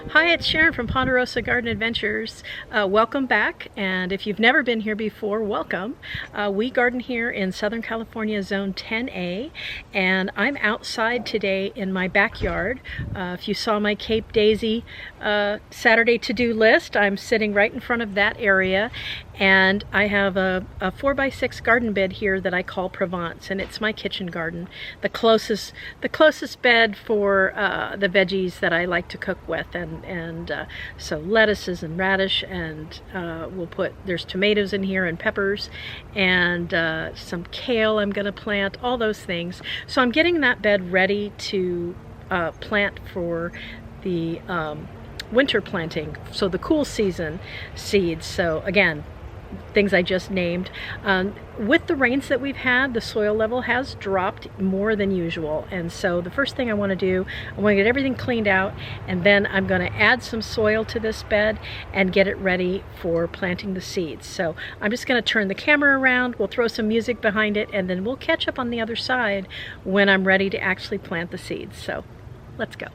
Hi, it's Sharon from Ponderosa Garden Adventures. Welcome back, and if you've never been here before, welcome. We garden here in Southern California, Zone 10A, and I'm outside today in my backyard. If you saw my Cape Daisy Saturday to-do list, I'm sitting right in front of that area, and I have a 4x6 garden bed here that I call Provence, and it's my kitchen garden. The closest bed for the veggies that I like to cook with, and so lettuces and radish, and there's tomatoes in here and peppers, and some kale I'm gonna plant, all those things. So I'm getting that bed ready to plant for the winter planting, so the cool season seeds. So again, things I just named. With the rains that we've had, the soil level has dropped more than usual, and so the first thing I want to do, I want to get everything cleaned out, and then I'm going to add some soil to this bed and get it ready for planting the seeds. So I'm just going to turn the camera around, we'll throw some music behind it, and then we'll catch up on the other side when I'm ready to actually plant the seeds. So let's go.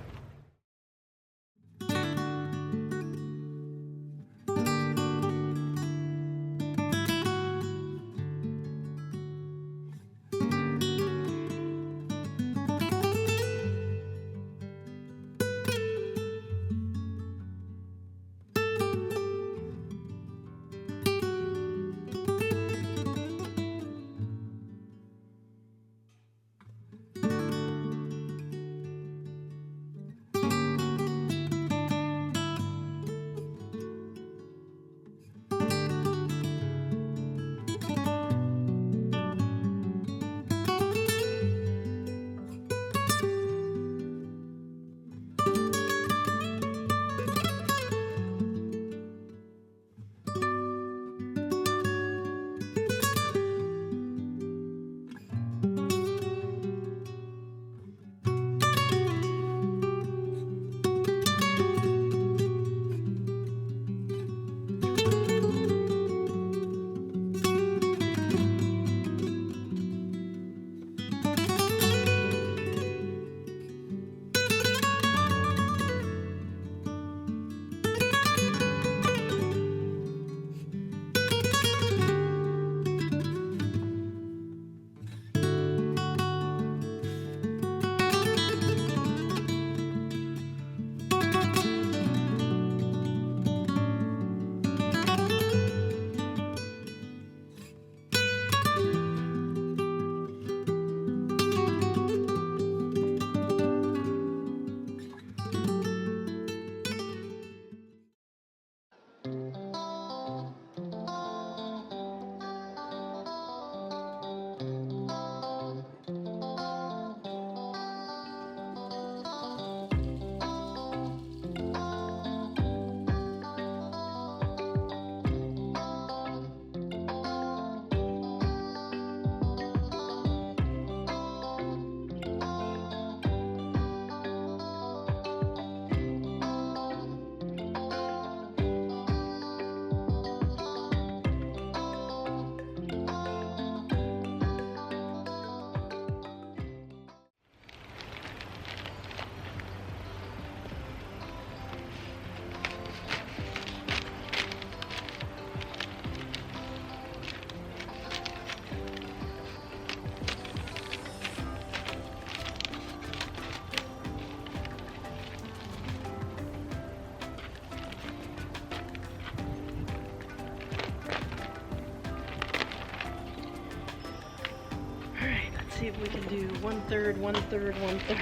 See if we can do 1/3, 1/3, 1/3.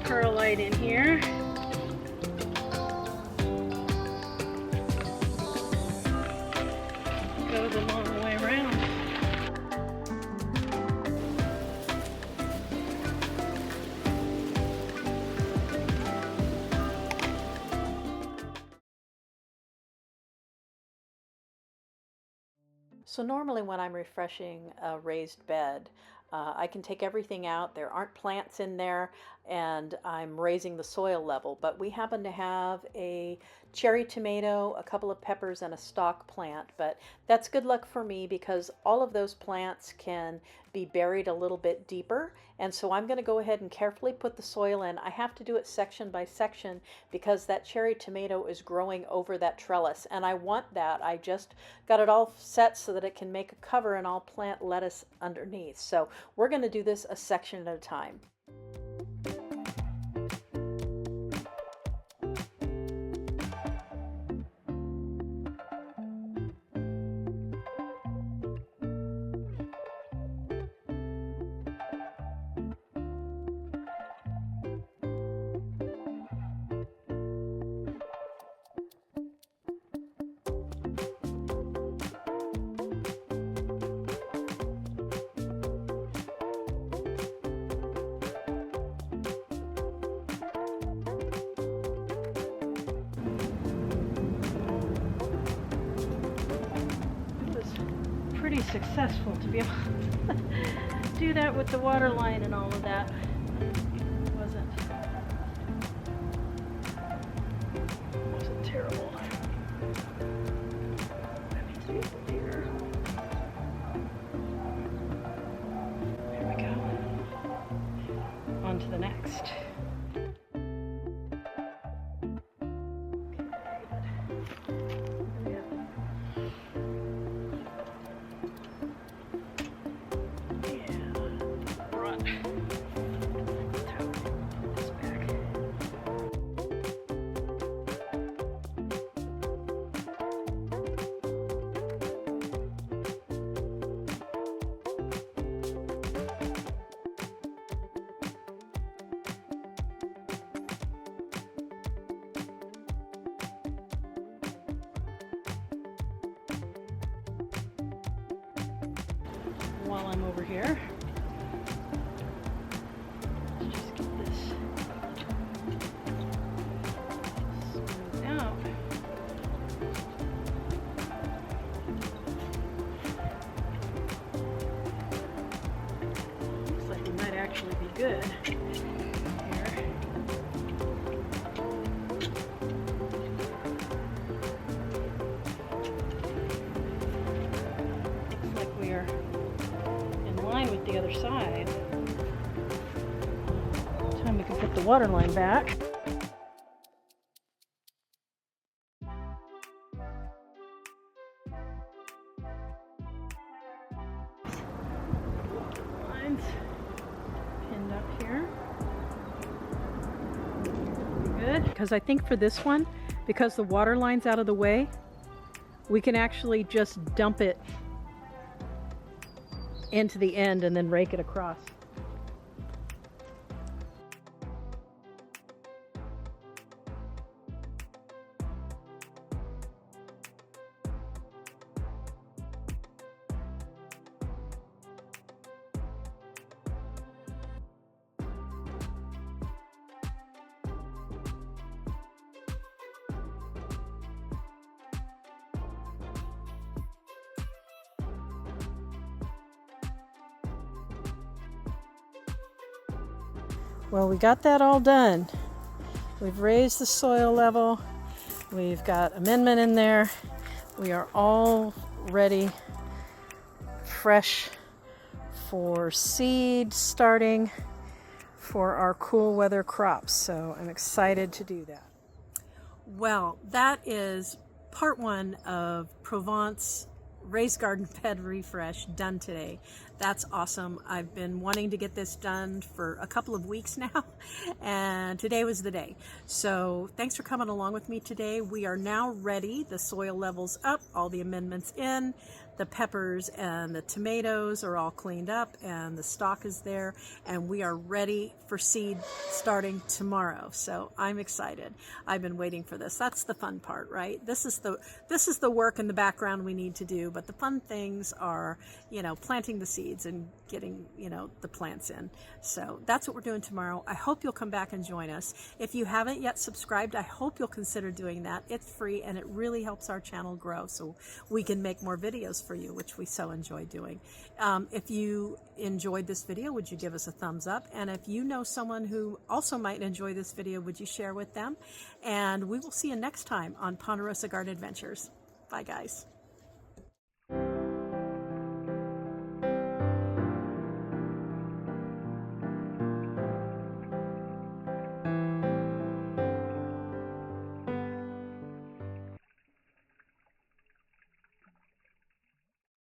perlite in here. Goes a long way around. So normally when I'm refreshing a raised bed, I can take everything out. There aren't plants in there, and I'm raising the soil level. But we happen to have a cherry tomato, a couple of peppers, and a stalk plant. But that's good luck for me because all of those plants can be buried a little bit deeper. And so I'm going to go ahead and carefully put the soil in. I have to do it section by section because that cherry tomato is growing over that trellis. And I want that. I just got it all set so that it can make a cover, and I'll plant lettuce underneath. So we're going to do this a section at a time. Pretty successful to be able to do that with the water line and all of that. Wasn't terrible. That needs to be a little bigger. There we go. On to the next. While I'm over here, let's just get this smoothed out. Looks like it might actually be good here. Looks like we are with the other side. Time we can put the water line back. Lines pinned up here. Good. Because I think for this one, because the water line's out of the way, we can actually just dump it into the end and then rake it across. Well, we got that all done. We've raised the soil level. We've got amendment in there. We are all ready, fresh for seed starting for our cool weather crops. So I'm excited to do that. Well, that is part one of Provence raised garden bed refresh done today. That's awesome. I've been wanting to get this done for a couple of weeks now, and today was the day. So thanks for coming along with me today. We are now ready. The soil level's up, all the amendments in. the peppers and the tomatoes are all cleaned up and the stock is there, and we are ready for seed starting tomorrow. So I'm excited. I've been waiting for this. That's the fun part, right? This is the work in the background we need to do, but the fun things are, planting the seeds and getting, the plants in. So that's what we're doing tomorrow. I hope you'll come back and join us. If you haven't yet subscribed, I hope you'll consider doing that. It's free and it really helps our channel grow so we can make more videos for you, which we so enjoy doing. If you enjoyed this video, would you give us a thumbs up? And if you know someone who also might enjoy this video, would you share with them? And we will see you next time on Ponderosa Garden Adventures. Bye, guys.